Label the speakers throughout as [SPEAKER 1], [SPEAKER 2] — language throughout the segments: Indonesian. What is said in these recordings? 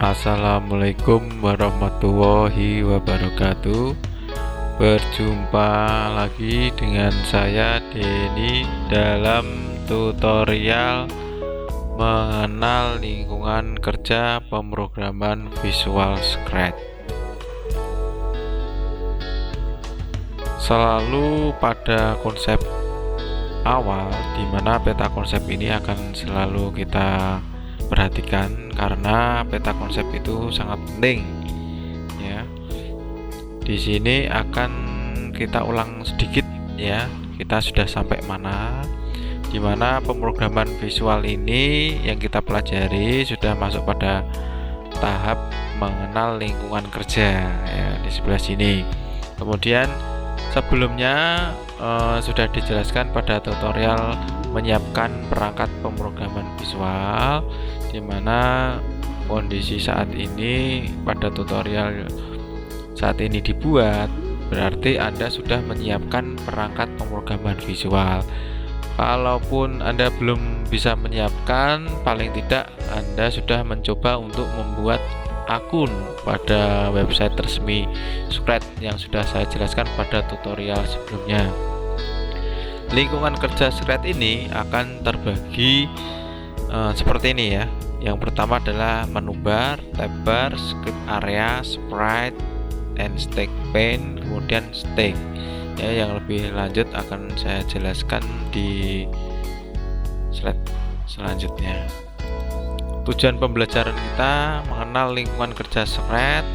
[SPEAKER 1] Assalamualaikum warahmatullahi wabarakatuh. Berjumpa lagi dengan saya Denny dalam tutorial mengenal lingkungan kerja pemrograman Visual Scratch. Selalu pada konsep awal, di mana peta konsep ini akan selalu kita perhatikan karena peta konsep itu sangat penting ya. Di sini akan kita ulang sedikit ya, kita sudah sampai mana, di mana pemrograman visual ini yang kita pelajari sudah masuk pada tahap mengenal lingkungan kerja ya, di sebelah sini. Kemudian sebelumnya sudah dijelaskan pada tutorial menyiapkan perangkat pemrograman visual, di mana kondisi saat ini pada tutorial saat ini dibuat berarti Anda sudah menyiapkan perangkat pemrograman visual. Kalaupun Anda belum bisa menyiapkan, paling tidak Anda sudah mencoba untuk membuat akun pada website resmi Scratch yang sudah saya jelaskan pada tutorial sebelumnya. Lingkungan kerja Scratch ini akan terbagi seperti ini ya. Yang pertama adalah menu bar, tab bar, script area, sprite, and stake pane, kemudian stake. Ya, yang lebih lanjut akan saya jelaskan di slide selanjutnya. Tujuan pembelajaran kita mengenal lingkungan kerja Scratch.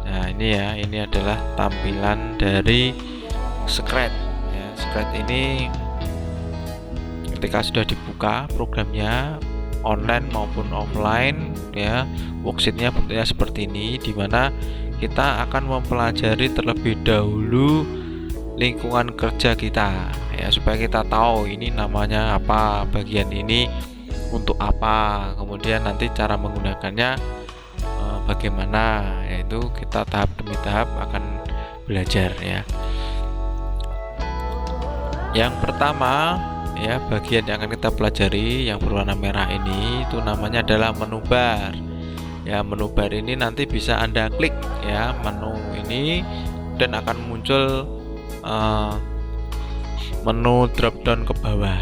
[SPEAKER 1] Nah, ini ya, ini adalah tampilan dari Scratch. Ya, Scratch ini ketika sudah dibuka programnya online maupun offline ya, worksheetnya bentuknya seperti ini, dimana kita akan mempelajari terlebih dahulu lingkungan kerja kita ya, supaya kita tahu ini namanya apa, bagian ini untuk apa, kemudian nanti cara menggunakannya bagaimana, yaitu kita tahap demi tahap akan belajar ya. Yang pertama ya, bagian yang akan kita pelajari yang berwarna merah ini itu namanya adalah menu bar. Ya, menu bar ini nanti bisa Anda klik ya, menu ini, dan akan muncul menu drop down ke bawah.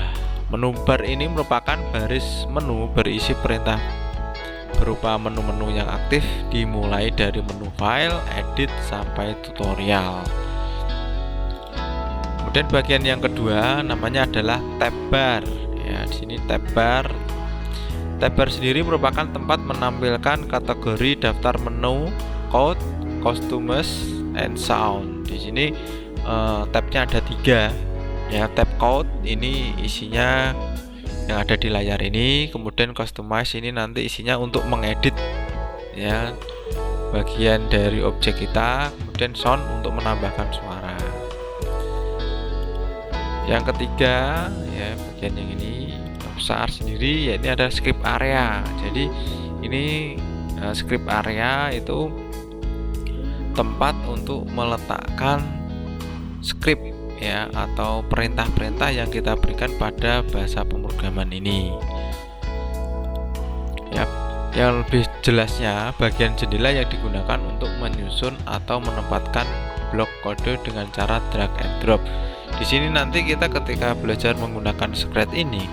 [SPEAKER 1] Menu bar ini merupakan baris menu berisi perintah berupa menu-menu yang aktif dimulai dari menu file, edit sampai tutorial. Kemudian bagian yang kedua namanya adalah tab bar. Ya, di sini tab bar. Tab bar sendiri merupakan tempat menampilkan kategori daftar menu, code, costumes, and sound. Di sini tabnya ada 3. Ya, tab code ini isinya yang ada di layar ini, kemudian customize ini nanti isinya untuk mengedit ya bagian dari objek kita, kemudian sound untuk menambahkan suara. Yang ketiga ya, bagian yang ini yang besar sendiri ya, ini ada script area. Jadi ini script area itu tempat untuk meletakkan script ya, atau perintah-perintah yang kita berikan pada bahasa pemrograman ini. Ya, yang lebih jelasnya bagian jendela yang digunakan untuk menyusun atau menempatkan blok kode dengan cara drag and drop. Di sini nanti kita ketika belajar menggunakan Scratch ini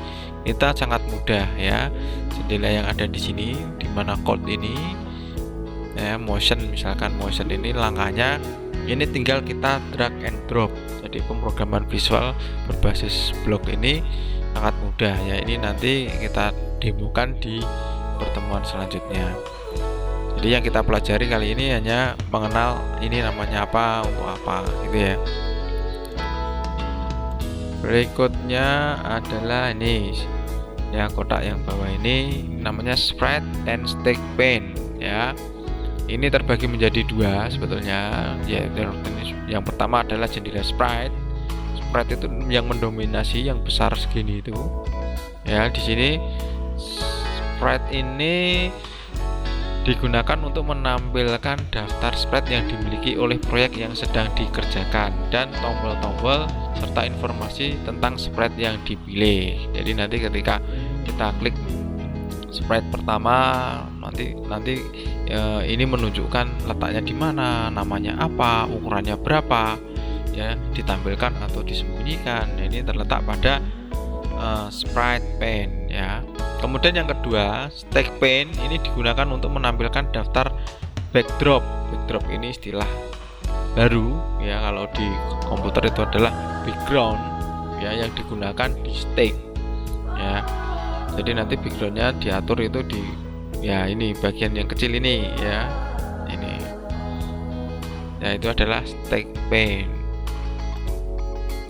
[SPEAKER 1] kita sangat mudah ya. Jendela yang ada di sini, di mana code ini ya, motion, misalkan motion ini langkahnya ini tinggal kita drag and drop. Jadi pemrograman visual berbasis blok ini sangat mudah ya. Ini nanti kita demokan di pertemuan selanjutnya. Jadi yang kita pelajari kali ini hanya mengenal ini namanya apa, untuk apa gitu ya. Berikutnya adalah ini ya, kotak yang bawah ini namanya sprite and stake pane ya. Ini terbagi menjadi 2 sebetulnya ya. Yang pertama adalah jendela sprite. Sprite itu yang mendominasi, yang besar segini itu ya. Di sini sprite ini digunakan untuk menampilkan daftar sprite yang dimiliki oleh proyek yang sedang dikerjakan dan tombol-tombol serta informasi tentang sprite yang dipilih. Jadi nanti ketika kita klik sprite pertama nanti ini menunjukkan letaknya di mana, namanya apa, ukurannya berapa, ya, ditampilkan atau disembunyikan. Nah, ini terletak pada sprite pane, ya. Kemudian yang kedua, stack pane ini digunakan untuk menampilkan daftar backdrop. Backdrop ini istilah baru, ya, kalau di komputer itu adalah background, ya, yang digunakan di stack, ya. Jadi nanti backgroundnya diatur itu di, ya, ini bagian yang kecil ini, ya, ini, ya, itu adalah stack pane.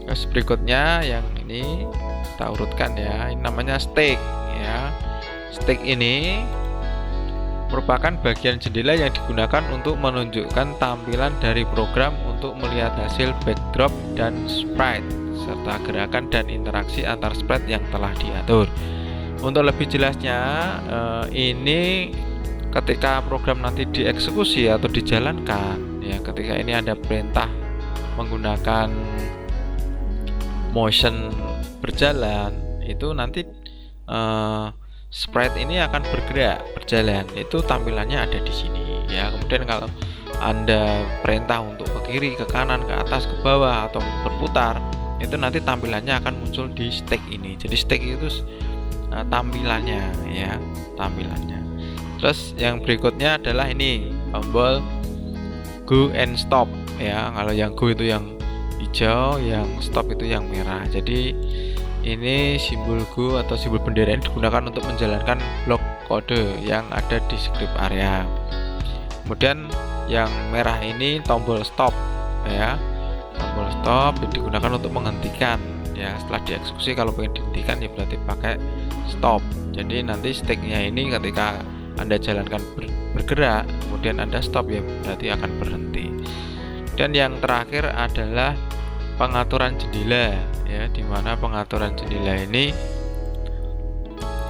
[SPEAKER 1] Terus berikutnya yang ini kita urutkan, ya, ini namanya stack, ya. Stack ini merupakan bagian jendela yang digunakan untuk menunjukkan tampilan dari program untuk melihat hasil backdrop dan sprite serta gerakan dan interaksi antar sprite yang telah diatur. Untuk lebih jelasnya, ini ketika program nanti dieksekusi atau dijalankan, ya, ketika ini ada perintah menggunakan motion berjalan, itu nanti sprite ini akan berjalan, itu tampilannya ada di sini, ya. Kemudian kalau Anda perintah untuk ke kiri, ke kanan, ke atas, ke bawah, atau berputar, itu nanti tampilannya akan muncul di stack ini. Jadi stack itu tampilannya, ya, tampilannya. Terus yang berikutnya adalah ini tombol go and stop, ya. Kalau yang go itu yang hijau, yang stop itu yang merah. Jadi ini simbol go atau simbol bendera yang digunakan untuk menjalankan blok kode yang ada di script area. Kemudian yang merah ini tombol stop, ya. Tombol stop digunakan untuk menghentikan, ya. Setelah dieksekusi, kalau ingin dihentikan, ya berarti pakai stop. Jadi nanti stacknya ini ketika Anda jalankan bergerak, kemudian Anda stop, ya berarti akan berhenti. Dan yang terakhir adalah pengaturan jendela, ya, dimana pengaturan jendela ini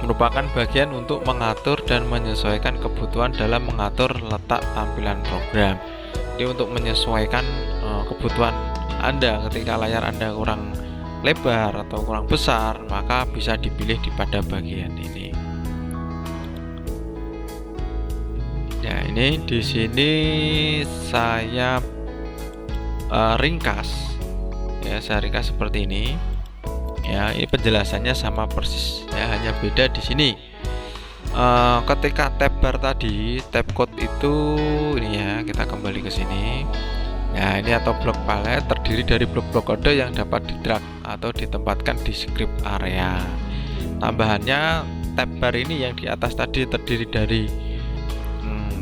[SPEAKER 1] merupakan bagian untuk mengatur dan menyesuaikan kebutuhan dalam mengatur letak tampilan program. Jadi untuk menyesuaikan kebutuhan Anda ketika layar Anda kurang lebar atau kurang besar, maka bisa dipilih pada bagian ini. Ya, ini di sini saya ringkas, ya, saya ringkas seperti ini, ya. Ini penjelasannya sama persis, ya, hanya beda di sini. Ketika tab bar tadi, tab code itu ini, ya, kita kembali ke sini. Nah, ini atau blok palette terdiri dari blok-blok kode yang dapat di-drag atau ditempatkan di script area. Tambahannya, tab bar ini yang di atas tadi terdiri dari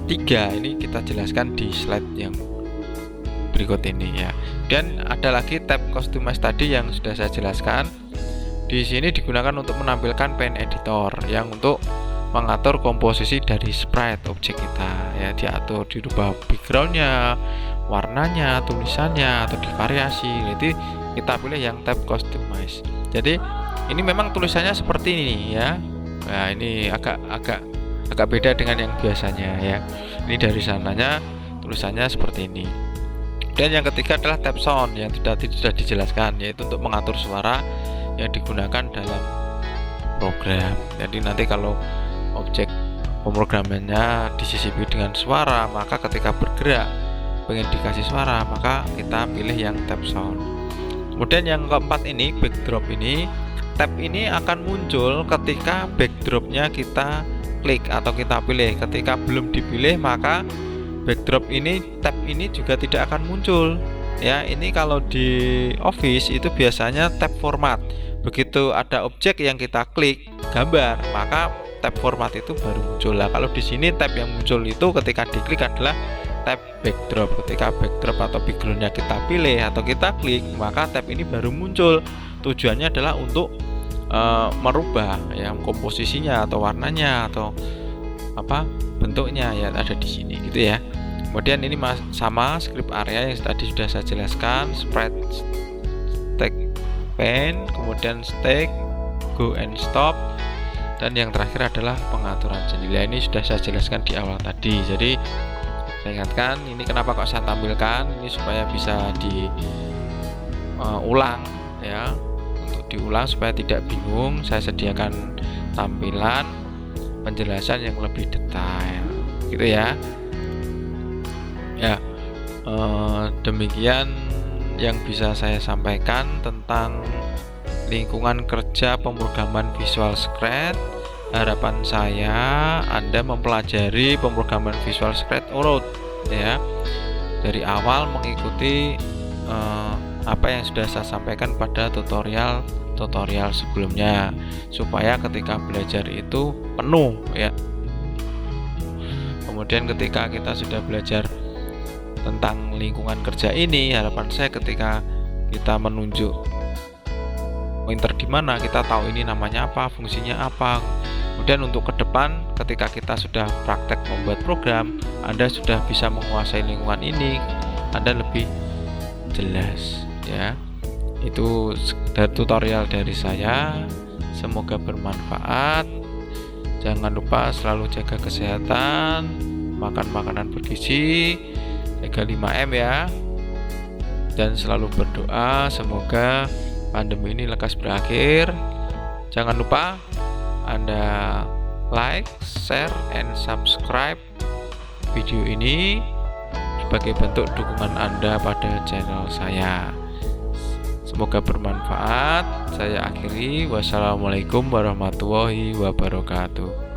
[SPEAKER 1] 3. Ini kita jelaskan di slide yang berikut ini, ya. Dan ada lagi tab customize tadi yang sudah saya jelaskan. Di sini digunakan untuk menampilkan pane editor yang untuk mengatur komposisi dari sprite objek kita, ya, diatur, dirubah backgroundnya, warnanya, tulisannya, atau divariasi. Jadi kita pilih yang tab customize. Jadi ini memang tulisannya seperti ini, ya. Nah, ini agak beda dengan yang biasanya, ya. Ini dari sananya tulisannya seperti ini. Dan yang ketiga adalah tab sound yang sudah dijelaskan, yaitu untuk mengatur suara yang digunakan dalam program. Jadi nanti kalau objek pemrogramannya disisipi dengan suara, maka ketika bergerak pengen dikasih suara, maka kita pilih yang tab sound. Kemudian yang keempat ini backdrop ini, tab ini akan muncul ketika backdropnya kita klik atau kita pilih. Ketika belum dipilih, maka backdrop ini, tab ini juga tidak akan muncul, ya. Ini kalau di Office itu biasanya tab format. Begitu ada objek yang kita klik gambar, maka tab format itu baru muncul. Lah, kalau di sini tab yang muncul itu ketika diklik adalah tab backdrop. Ketika backdrop atau backgroundnya kita pilih atau kita klik, maka tab ini baru muncul. Tujuannya adalah untuk merubah, ya, komposisinya atau warnanya atau apa bentuknya, ya, ada di sini, gitu, ya. Kemudian ini sama script area yang tadi sudah saya jelaskan, sprite, stack pane, kemudian stack, go and stop, dan yang terakhir adalah pengaturan jendela. Ini sudah saya jelaskan di awal tadi. Jadi saya ingatkan, ini kenapa kok saya tampilkan ini supaya bisa diulang, ya, untuk diulang supaya tidak bingung. Saya sediakan tampilan penjelasan yang lebih detail, gitu ya. Ya, demikian yang bisa saya sampaikan tentang lingkungan kerja pemrograman Visual Scratch. Harapan saya Anda mempelajari pemrograman Visual Scratch urut ya, dari awal mengikuti apa yang sudah saya sampaikan pada tutorial sebelumnya, supaya ketika belajar itu penuh ya. Kemudian ketika kita sudah belajar tentang lingkungan kerja ini, harapan saya ketika kita menunjuk pointer di mana, kita tahu ini namanya apa, fungsinya apa. Kemudian untuk ke depan ketika kita sudah praktek membuat program, Anda sudah bisa menguasai lingkungan ini, Anda lebih jelas ya. Itu dari tutorial dari saya, semoga bermanfaat. Jangan lupa selalu jaga kesehatan, makan makanan bergizi, jaga 5M ya, dan selalu berdoa semoga pandemi ini lekas berakhir. Jangan lupa Anda like, share, and subscribe video ini sebagai bentuk dukungan Anda pada channel saya. Semoga bermanfaat. Saya akhiri. Wassalamualaikum warahmatullahi wabarakatuh.